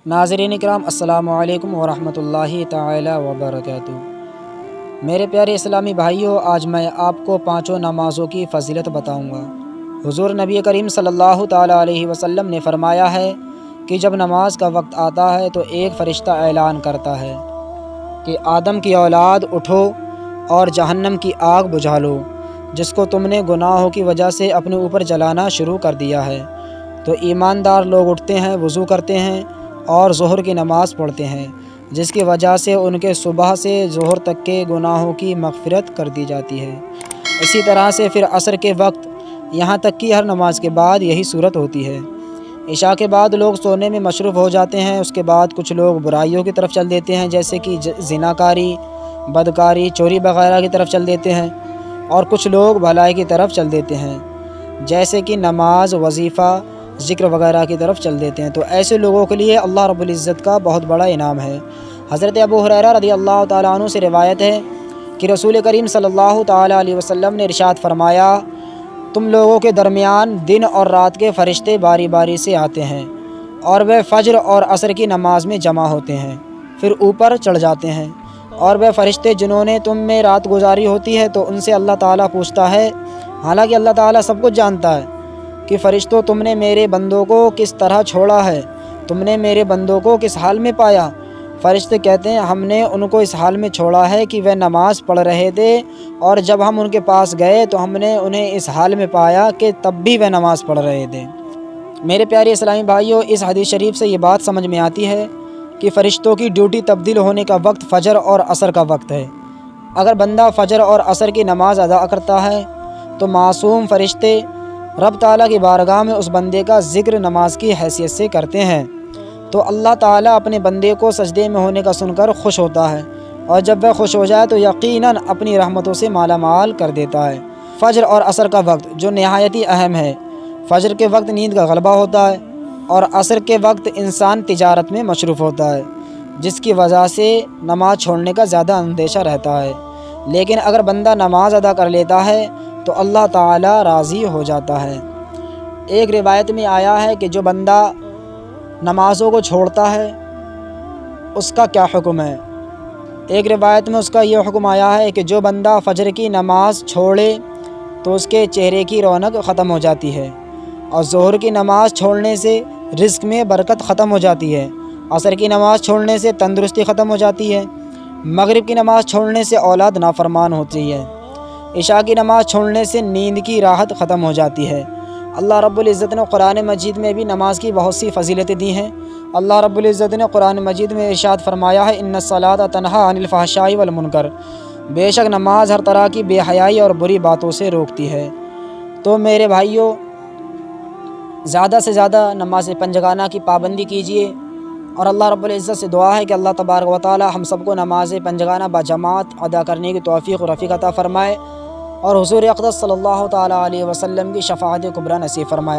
ناظرین اکرام، السلام علیکم ورحمۃ اللہ تعالی وبرکاتہ۔ میرے پیارے اسلامی بھائیوں، آج میں آپ کو 5 نمازوں کی فضیلت بتاؤں گا۔ حضور نبی کریم صلی اللہ تعالی علیہ وسلم نے فرمایا ہے کہ جب نماز کا وقت آتا ہے تو ایک فرشتہ اعلان کرتا ہے کہ آدم کی اولاد اٹھو اور جہنم کی آگ بجھا لو، جس کو تم نے گناہوں کی وجہ سے اپنے اوپر جلانا شروع کر دیا ہے۔ تو ایماندار لوگ اٹھتے ہیں، وضو کرتے ہیں اور ظہر کی نماز پڑھتے ہیں، جس کی وجہ سے ان کے صبح سے ظہر تک کے گناہوں کی مغفرت کر دی جاتی ہے۔ اسی طرح سے پھر عصر کے وقت، یہاں تک کہ ہر نماز کے بعد یہی صورت ہوتی ہے۔ عشاء کے بعد لوگ سونے میں مصروف ہو جاتے ہیں، اس کے بعد کچھ لوگ برائیوں کی طرف چل دیتے ہیں، جیسے کہ زناکاری، بدکاری، چوری وغیرہ کی طرف چل دیتے ہیں، اور کچھ لوگ بھلائی کی طرف چل دیتے ہیں، جیسے کہ نماز، وظیفہ، ذکر وغیرہ کی طرف چل دیتے ہیں۔ تو ایسے لوگوں کے لیے اللہ رب العزت کا بہت بڑا انعام ہے۔ حضرت ابو ہریرہ رضی اللہ تعالیٰ عنہ سے روایت ہے کہ رسول کریم صلی اللہ تعالیٰ علیہ وسلم نے ارشاد فرمایا، تم لوگوں کے درمیان دن اور رات کے فرشتے باری باری سے آتے ہیں، اور وہ فجر اور عصر کی نماز میں جمع ہوتے ہیں، پھر اوپر چڑھ جاتے ہیں۔ اور وہ فرشتے جنہوں نے تم میں رات گزاری ہوتی ہے، تو ان سے اللہ تعالیٰ پوچھتا ہے، حالانکہ اللہ تعالیٰ سب کچھ جانتا ہے، کہ فرشتوں تم نے میرے بندوں کو کس طرح چھوڑا ہے، تم نے میرے بندوں کو کس حال میں پایا؟ فرشتے کہتے ہیں، ہم نے ان کو اس حال میں چھوڑا ہے کہ وہ نماز پڑھ رہے تھے، اور جب ہم ان کے پاس گئے تو ہم نے انہیں اس حال میں پایا کہ تب بھی وہ نماز پڑھ رہے تھے۔ میرے پیارے اسلامی بھائیوں، اس حدیث شریف سے یہ بات سمجھ میں آتی ہے کہ فرشتوں کی ڈیوٹی تبدیل ہونے کا وقت فجر اور عصر کا وقت ہے۔ اگر بندہ فجر اور عصر کی نماز ادا کرتا ہے تو معصوم فرشتے رب تعالیٰ کی بارگاہ میں اس بندے کا ذکر نماز کی حیثیت سے کرتے ہیں، تو اللہ تعالیٰ اپنے بندے کو سجدے میں ہونے کا سن کر خوش ہوتا ہے، اور جب وہ خوش ہو جائے تو یقیناً اپنی رحمتوں سے مالا مال کر دیتا ہے۔ فجر اور عصر کا وقت جو نہایت ہی اہم ہے، فجر کے وقت نیند کا غلبہ ہوتا ہے، اور عصر کے وقت انسان تجارت میں مصروف ہوتا ہے، جس کی وجہ سے نماز چھوڑنے کا زیادہ اندیشہ رہتا ہے۔ لیکن اگر بندہ نماز ادا کر لیتا ہے تو اللہ تعالیٰ راضی ہو جاتا ہے۔ ایک روایت میں آیا ہے کہ جو بندہ نمازوں کو چھوڑتا ہے اس کا کیا حکم ہے۔ ایک روایت میں اس کا یہ حکم آیا ہے کہ جو بندہ فجر کی نماز چھوڑے تو اس کے چہرے کی رونق ختم ہو جاتی ہے، اور ظہر کی نماز چھوڑنے سے رزق میں برکت ختم ہو جاتی ہے، عصر کی نماز چھوڑنے سے تندرستی ختم ہو جاتی ہے، مغرب کی نماز چھوڑنے سے اولاد نافرمان ہوتی ہے، عشاء کی نماز چھوڑنے سے نیند کی راحت ختم ہو جاتی ہے۔ اللہ رب العزت نے قرآن مجید میں بھی نماز کی بہت سی فضیلتیں دی ہیں۔ اللہ رب العزت نے قرآن مجید میں ارشاد فرمایا ہے، ان الصلاۃ تنہی عن الفحشاء والمنکر، بے شک نماز ہر طرح کی بے حیائی اور بری باتوں سے روکتی ہے۔ تو میرے بھائیوں، زیادہ سے زیادہ نماز پنجگانہ کی پابندی کیجیے، اور اللہ رب العزت سے دعا ہے کہ اللہ تبارک و تعالی ہم سب کو نماز پنجگانہ باجماعت ادا کرنے کی توفیق و رفیق عطا فرمائے، اور حضور اقدس صلی اللہ تعالی علیہ وسلم کی شفاعت کبریٰ نصیب فرمائے۔